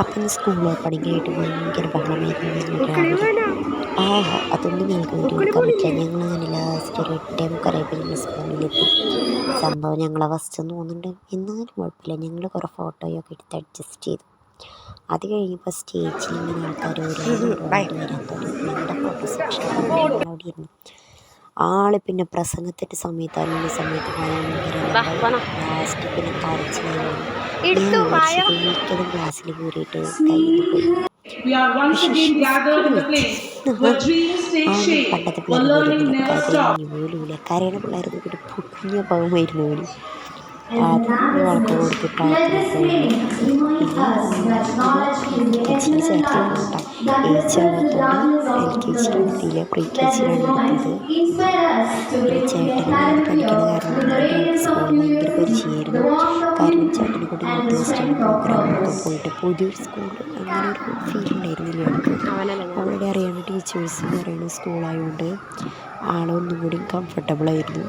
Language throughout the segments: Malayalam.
അപ്പം സ്കൂൾ ഓപ്പണിംഗായിട്ട് ഭയങ്കര ബഹളമായിരുന്നു ഞങ്ങൾ രാവിലെ. അതൊന്നും ഞങ്ങൾക്ക് വീഡിയോ എടുക്കാൻ പറ്റില്ല. ഞങ്ങളങ്ങനെ ലാസ്റ്റ് ഒരു 8:45 ഞങ്ങൾ സ്കൂളിലെത്തി. സംഭവം ഞങ്ങളെ ഫസ്റ്റെന്ന് തോന്നുന്നുണ്ട്. എന്നാലും കുഴപ്പമില്ല, ഞങ്ങൾ കുറേ ഫോട്ടോയൊക്കെ എടുത്ത് അഡ്ജസ്റ്റ് ചെയ്തു. അത് കഴിഞ്ഞപ്പോൾ സ്റ്റേജിൽ ഇങ്ങനെ ആൾക്കാർ ഓരോന്നായിട്ട് വരാൻ തുടങ്ങി. ഞങ്ങളുടെ ഫോട്ടോ സെക്ഷൻ അവിടെ ഇരുന്നു. പിന്നെ പ്രസംഗത്തിൻ്റെ സമയത്ത് അതിൻ്റെ സമയത്ത് ഭയങ്കര ലാസ്റ്റ് പിന്നെ കരച്ചിലായിരുന്നു. ഞാൻ വിചാരിച്ചത് ഒരിക്കലും ക്ലാസ്സിൽ കയറിയിട്ട് കയ്യിൽ പോയി. പണ്ടത്തെ പിള്ളേർ കരഞ്ഞു പോലുമില്ല. കരയണ പിള്ളേർക്ക് ഒരു പൊട്ടിഞ്ഞ പാവമായിരുന്നു ഓടി. ആദ്യം വളർത്ത് കൊടുത്ത് പ്രാർത്ഥന LKG ചേർത്തിരുന്നു കേട്ടോ. ഏജാവാത്തോണ്ട് LKG എടുത്തില്ല, പ്രീ KG-യിലാണ് എടുത്തത്. പിന്നെ ചേട്ടന് പഠിക്കുന്ന കാരണം സ്കൂൾ ഭയങ്കര പരിചയമായിരുന്നു. കാരണം ചേട്ടനെ കൂടി യൂത്ത് ഫെസ്റ്റിവൽ പ്രോഗ്രാമൊക്കെ പോയിട്ട് പുതിയൊരു സ്കൂൾ അങ്ങനെ ഒരു ഫീൽ ഉണ്ടായിരുന്നില്ല ഞങ്ങൾക്ക്. ഓൾറെഡി അറിയാവുന്ന ടീച്ചേഴ്സ് പറയുന്ന സ്കൂളായതുകൊണ്ട് ആളൊന്നും കൂടി കംഫർട്ടബിളായിരുന്നു.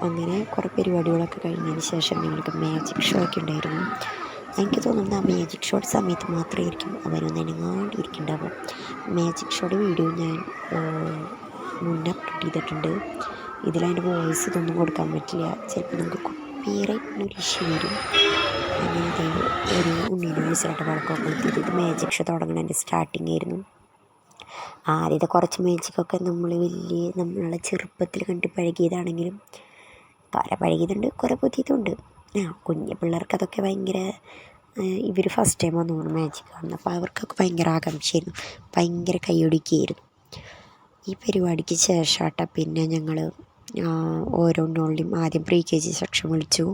അങ്ങനെ കുറേ പരിപാടികളൊക്കെ കഴിഞ്ഞതിന് ശേഷം ഞങ്ങൾക്ക് മാജിക് ഷോ ഒക്കെ ഉണ്ടായിരുന്നു. എനിക്ക് തോന്നുന്നത് ആ മാജിക് ഷോയുടെ സമയത്ത് മാത്രമായിരിക്കും അവരൊന്ന് ഇനങ്ങാണ്ടിരിക്കുന്നുണ്ടാവും. മാജിക് ഷോയുടെ വീഡിയോ ഞാൻ മുന്നേ അപ്ലോഡ് ചെയ്തിട്ടുണ്ട്. ഇതിലതിൻ്റെ വോയിസ് ഇതൊന്നും കൊടുക്കാൻ പറ്റില്ല, ചിലപ്പോൾ നമുക്ക് കോപ്പിറൈറ്റിനൊരു ഇഷ്യൂ വരും. അങ്ങനെ ഒരു ഉണ്ണീനെ വിളിച്ചിട്ട് വളക്കൊക്കെ കൊടുത്തിട്ട് ഇത് മാജിക് ഷോ തുടങ്ങുന്നതിൻ്റെ സ്റ്റാർട്ടിങ് ആയിരുന്നു. ആദ്യത്തെ കുറച്ച് മാജിക്കൊക്കെ നമ്മളെ ചെറുപ്പത്തിൽ കണ്ട് പഴകിയതാണെങ്കിലും കുറേ പഴകിയതുണ്ട്, കുറേ പുതിയതുണ്ട്. കുഞ്ഞു പിള്ളേർക്ക് അതൊക്കെ ഭയങ്കര ഇവർ ഫസ്റ്റ് ടൈം വന്നു തോന്നുന്നു മാജിക് കാണുന്നത്. അപ്പോൾ അവർക്കൊക്കെ ഭയങ്കര ആകാംക്ഷയായിരുന്നു, ഭയങ്കര കൈയൊടുക്കിയായിരുന്നു. ഈ പരിപാടിക്ക് ശേഷമാട്ടോ പിന്നെ ഞങ്ങൾ ഓരോന്നോളിലും ആദ്യം പ്രീ KG സെക്ഷൻ വിളിച്ചു,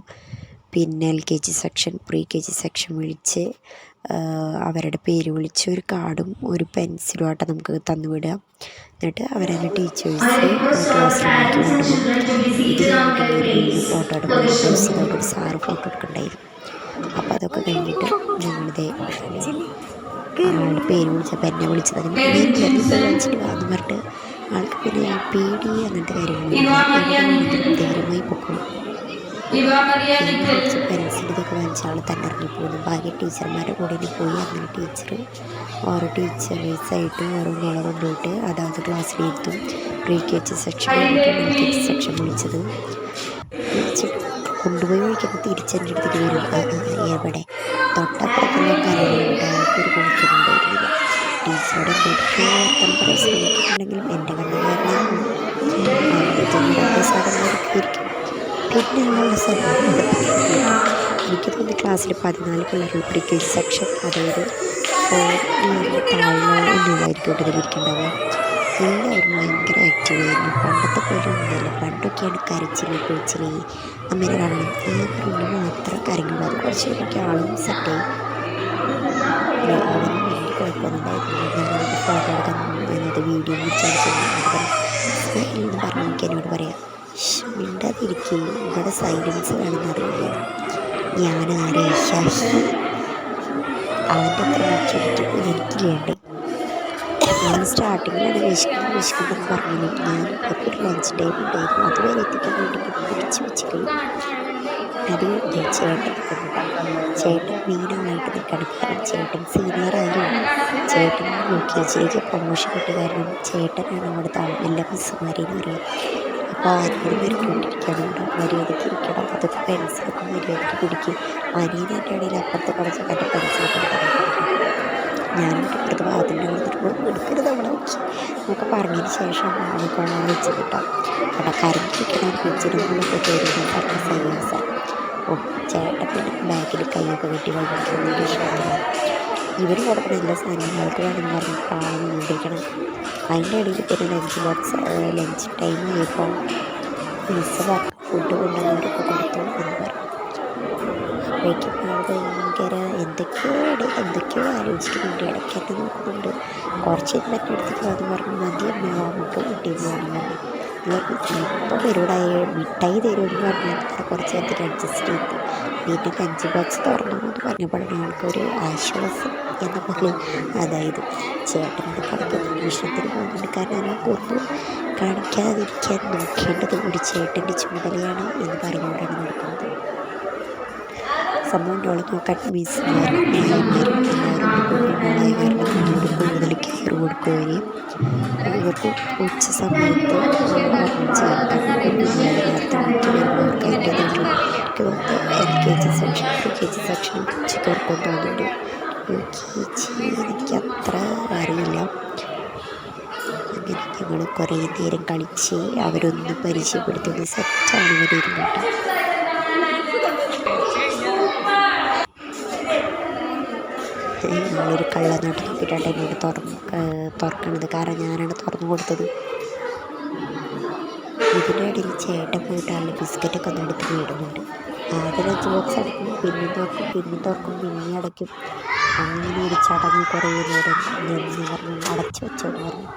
പിന്നെ LKG section, pre KG section വിളിച്ച് അവരുടെ പേര് വിളിച്ച് ഒരു കാർഡും ഒരു പെൻസിലും ആട്ടോ നമുക്ക് തന്നു വിടുക. എന്നിട്ട് അവരെന്നെ ടീച്ചേഴ്സ് ക്ലാസ്സിലേക്ക് കൊണ്ടുപോകും. ഫോട്ടോ എടുക്കുന്ന ഒരു സാറ് ഫോട്ടോ എടുക്കണ്ടായിരുന്നു. അപ്പോൾ അതൊക്കെ കഴിഞ്ഞിട്ട് ഞങ്ങളിതേ ആളുടെ പേര് വിളിച്ചപ്പോൾ എന്നെ വിളിച്ചത് അങ്ങനെ എന്ന് പറഞ്ഞിട്ട് ആൾക്ക് പിന്നെ പേടി അങ്ങനത്തെ കാര്യങ്ങളൊന്നും ധൈര്യമായി പൊക്കും. കുറച്ച് പെൻസിൽ ഇതൊക്കെ വാങ്ങിച്ച ആൾ തന്നെ ഇറങ്ങിപ്പോകുന്നു. ബാക്കി ടീച്ചർമാരുടെ കൂടെ പോയി. അങ്ങനെ ടീച്ചർ ഓരോ ടീച്ചേഴ്സായിട്ട് ഓരോന്നോളം കൊണ്ടുപോയിട്ട് അതായത് ക്ലാസ്സിലിരുത്തും. Pre KG section LKG section വിളിച്ചത് കൊണ്ടുപോയി വിളിക്കുമ്പോൾ തിരിച്ചെൻ്റെ അടുത്തേക്ക് വരും. എവിടെ തൊട്ടപ്പുറത്തുള്ള കരകളുണ്ടായിട്ടൊരു കുളിക്കുന്നുണ്ടായിരുന്നില്ല. ടീച്ചറുടെ എന്തൊക്കെ വർത്തം പറയാൻ ശ്രമിക്കുന്നുണ്ടെങ്കിലും എൻ്റെ കണ്ണുകാരനാണ് സാധനങ്ങളൊക്കെ. പിന്നെ ഉള്ള സംഭവം എനിക്ക് തോന്നുന്നു ക്ലാസ്സിൽ 14 പിള്ളേരുള്ള പ്രീ KG സെക്ഷൻ, അതായത് 4 താഴെ ഒന്നുമായിരിക്കും ഇതിലിരിക്കുന്നുണ്ടാവുക. എല്ലാവരും ഭയങ്കര ആക്റ്റീവായിരുന്നു. പണ്ടത്തെ പോലെ ഒന്നുമില്ല. പണ്ടൊക്കെയാണ് കരച്ചില് പിഴിച്ചിൽ അങ്ങനെ കാണണം. ഉണ്ണി മാത്രം കരഞ്ഞുള്ളൂ. അത് കുറച്ച് എനിക്ക് ആളും സെറ്റായി. അവനും വലിയ കുഴപ്പമൊന്നുണ്ടായിരുന്നില്ല. ഞങ്ങൾക്ക് ഫോട്ടോ എടുക്കാൻ അതിനകത്ത് വീഡിയോ എന്ന് പറഞ്ഞ് എനിക്ക് എന്നോട് പറയാം, മിണ്ടാതിരിക്കും, ഇവിടെ സൈലൻസ് വേണമെന്നറിയില്ല. ഞാനാരെ അവൻ്റെ അത്ര മെച്ചൂരിറ്റി എനിക്കില്ലേണ്ടേ. ഞാൻ സ്റ്റാർട്ടിങ്ങിലാണ് വിശക്കുന്നെന്ന് പറഞ്ഞു. ഞാൻ ഇപ്പോൾ ഒരു ലഞ്ച് ടൈം ഉണ്ടായിരുന്നു, അതുവരെ എത്തിക്കാൻ വേണ്ടി പിടിച്ച് വെച്ചിട്ട് അത് ചേട്ടൻ നിൽക്കുന്നുണ്ട്. ചേട്ടൻ മെയിനാളായിട്ട് നിൽക്കണം. കാരണം ചേട്ടൻ സീനിയറായാലും ചേട്ടൻ UKG-യിലേക്ക് പ്രൊമോഷൻ കിട്ടിയ കാരണം ചേട്ടനാണ് അവിടുത്തെ എല്ലാ മിസ്സുമാരെയും അറിയാം. അപ്പോൾ ആരെങ്കിലും വരക്കൊണ്ടിരിക്കുകയാണ്, ഇവിടെ മര്യാദയ്ക്ക് ഇരിക്കണം, അതൊക്കെ പെൻസിലൊക്കെ മര്യാദയ്ക്ക് പിടിക്കും. അനിയൻ്റെ ഇടയിൽ അപ്പുറത്തെ കളിച്ച് എൻ്റെ പെൻസിലൊക്കെ ഞാനിട്ട് ഇപ്പുറത്ത് ഭാഗത്തിൻ്റെ എടുക്കരുത് അവളെ വെച്ച് എന്നൊക്കെ പറഞ്ഞതിന് ശേഷം അവൾക്കാണ് വെച്ചത് കേട്ടോ. അവിടെ കരഞ്ഞിരിക്കണം പിച്ചിടുമ്പോഴൊക്കെ കയറി പറഞ്ഞ സൈലൻസ്. ചേട്ടൻ പിന്നെ ബാക്കിൽ കൈയൊക്കെ കെട്ടി വഴിക്കുന്നതിന് ഇഷ്ടമില്ല. ഇവർ കൊടുക്കുന്ന എല്ലാ സാധനങ്ങളും അവർക്ക് വേണമെന്ന് പറഞ്ഞ് പാവം നിയന്ത്രിക്കണം. അതിൻ്റെ ഇടയിൽ പിന്നെ ലഞ്ച് ടൈം ആയപ്പോൾ മിസ്സ് ഫുഡ് കൊണ്ടുവന്നവരൊക്കെ കൊടുത്തു എന്ന് പറഞ്ഞു. അപ്പോഴേക്കും ആൾ ഭയങ്കര എന്തൊക്കെയോ ആലോചിക്കുന്നുണ്ട്. ഇടയ്ക്ക് എന്നെ നോക്കുന്നുണ്ട്. കുറച്ച് മറ്റേ അടുത്തേക്ക് വന്ന് പറഞ്ഞു, മതി അമ്മ നമുക്ക് കിട്ടിയെന്ന് പറഞ്ഞു. ഇപ്പോൾ പരിപാടിയായ മിഠായി തരുമെന്ന് പറഞ്ഞാൽ കുറച്ച് നേരത്തേക്ക് അഡ്ജസ്റ്റ് ചെയ്തു. പിന്നെ ലഞ്ച് ബോക്സ് തുറന്നു എന്ന് പറഞ്ഞപ്പോഴാണ് ആൾക്കൊരു ആശ്വാസം എന്ന പോലെ. അതായത് ചേട്ടനത് കളിക്കുന്ന ഭീഷണത്തിന് പോകുന്നുണ്ട്. കാരണം അതിനെ കുറിപ്പ് കാണിക്കാതിരിക്കാൻ നോക്കേണ്ടത് ഒരു ചേട്ടൻ്റെ ചുമതലയാണ് എന്ന് പറഞ്ഞുകൊണ്ടാണ് നടക്കുന്നത്. സംഭവം ഡോളെ നോക്കാൻ മിസ്സുമാരും എല്ലാവരും ഡോളായ കാരണം എന്നോട് കൂടുതൽ കെയർ കൊടുക്കുകയും ഇവർക്ക് ഉച്ച സമയത്ത് ഓർമ്മ ചെയ്യാൻ കാരണം കുഞ്ഞുങ്ങളെ നേരത്തെ വീട്ടിൽ വരുന്നവർക്ക് അതിൻ്റേതായിട്ടുള്ള LKG സെക്ഷൻ UKG സെക്ഷൻ ഉച്ചയ്ക്ക് ഓർക്കാൻ തോന്നുന്നുണ്ട്. UKG എനിക്കത്ര അറിയില്ല. അങ്ങനെ ഞങ്ങൾ കുറേ നേരം കളിച്ച് അവരൊന്ന് പരിചയപ്പെടുത്തുന്ന സെറ്റാണ് ഇവർ ഇരുന്നിട്ട്. ഞങ്ങളൊരു കള്ളനോട്ട് നോക്കിയിട്ടാണ് എന്നോട് തുറക്കണത്, കാരണം ഞാനാണ് തുറന്നു കൊടുത്തത്. ഇതിൻ്റെ ഇടയിൽ ചേട്ടൻ പോയിട്ട് ആളുടെ ബിസ്ക്കറ്റൊക്കെ ഒന്ന് എടുത്ത് വീടുന്നുണ്ട്. ആദ്യം 5 ബോക്സ് അടയ്ക്കും, പിന്നെ തുറക്കും, പിന്നെ തുറക്കും, പിന്നെ അടയ്ക്കും. അങ്ങനെ ഒരു ചടങ്ങ് കുറേ നേരം നിന്ന് പറഞ്ഞു അടച്ചു വെച്ചോന്ന് പറഞ്ഞു.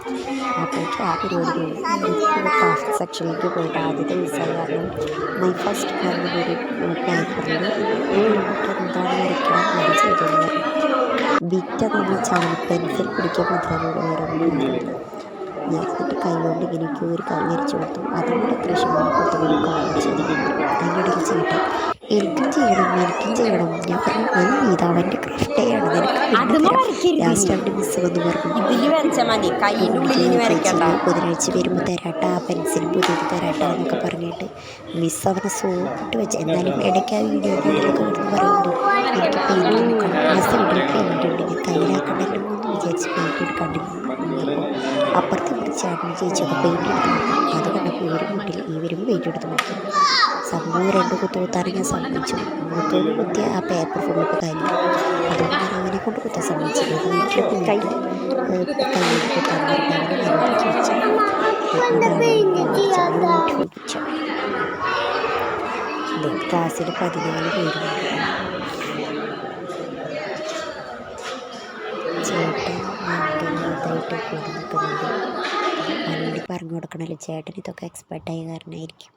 അപ്പോഴേക്കും ആ പരിപാടി കഴിഞ്ഞു. ക്രാഫ്റ്റ് സെക്ഷനിലേക്ക് പോയിട്ട് ആദ്യത്തെ ദിവസമായി കാരണം മൈ ഫസ്റ്റ് പറഞ്ഞൊരു പേപ്പറിൽ 7 മിനിറ്റ് എന്താണ് വരയ്ക്കണം അത് ചെയ്തെന്ന് പറഞ്ഞു. ബിറ്റ നമ്മൾ ചാനൽ പെൻസിൽ പിടിക്കാൻ മാത്രമേ വേറെ ഞാൻ എന്നിട്ട് കൈകൊണ്ട് ഇങ്ങനെയൊക്കെ ഒരു കളി വരച്ചു കൊടുത്തു. അതുകൊണ്ട് കൃഷിമാരെ കൊത്തുകൊണ്ട് കാണിച്ചത് അതിനിടയിൽ ചെയ്യട്ടെ എനിക്കും ചെയ്യണം. ഞാൻ പറഞ്ഞു ഇത് അവൻ്റെ ക്രാഫ്റ്റേയാണ് ലാസ്റ്റ് അവൻ്റെ മിസ് വന്ന് പറഞ്ഞു ബുധനാഴ്ച വരുമ്പോൾ തരാട്ട ആ പെൻസിലും പുതിയത് തരാട്ട എന്നൊക്കെ പറഞ്ഞിട്ട് മിസ് അവനെ സോപ്പിട്ട് വെച്ച്. എന്നാലും ഇടയ്ക്ക് ആ വീഡിയോയിലൊക്കെ വരുന്നു പറയുന്നുണ്ട് എനിക്ക് പെയിൻറ്റ് നോക്കണം, ആ സൈഡിൽ പെയിൻറ്റ് ഉണ്ട്, ഞാൻ കയ്യിലാക്കണ്ടല്ലോ എന്ന് വിചാരിച്ച് പെയിൻറ്റ് എടുക്കാണ്ടിരുന്നു. അപ്പുറത്ത് ചാട്ടിന് ചേച്ചിയൊക്കെ പെയിൻറ്റ് എടുത്ത് നോക്കും. അത് കണ്ടപ്പോൾ ഇവരും പെയിൻറ്റ് എടുത്ത് നോക്കി. സംഭവം 2 കുത്തുകുത്താനും ഞാൻ സമ്മതിച്ചു. 3 കുത്തിയ ആ പേപ്പർ ഫുള്ളൊക്കെ കഴിഞ്ഞു. അതുകൊണ്ട് ഞാൻ അവനെ കൊണ്ട് കുത്താൻ സമ്മതിച്ചത്. വീട്ടിൽ കൈയ്യിൽ കുത്താൻ പറഞ്ഞ് അവനെ ഞാൻ ചോദിച്ചു ക്ലാസ്സിൽ 14 പേരുണ്ട്. ചേട്ടൻ ഭയങ്കര ഇതായിട്ട് കൂടി നിൽക്കുന്നുണ്ട്. അതിനുവേണ്ടി പറഞ്ഞു കൊടുക്കണമല്ലോ, ചേട്ടൻ ഇതൊക്കെ എക്സ്പെർട്ടായ കാരണമായിരിക്കും.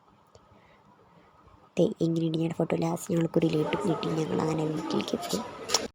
ഇങ്ങനെയാണ് ഞാൻ ഫോട്ടോ. ലാസ്റ്റ് ഞങ്ങൾക്കൊരു റിലേറ്റീവ് കിട്ടി. ഞങ്ങൾ അങ്ങനെ വീട്ടിലേക്ക് എത്തി.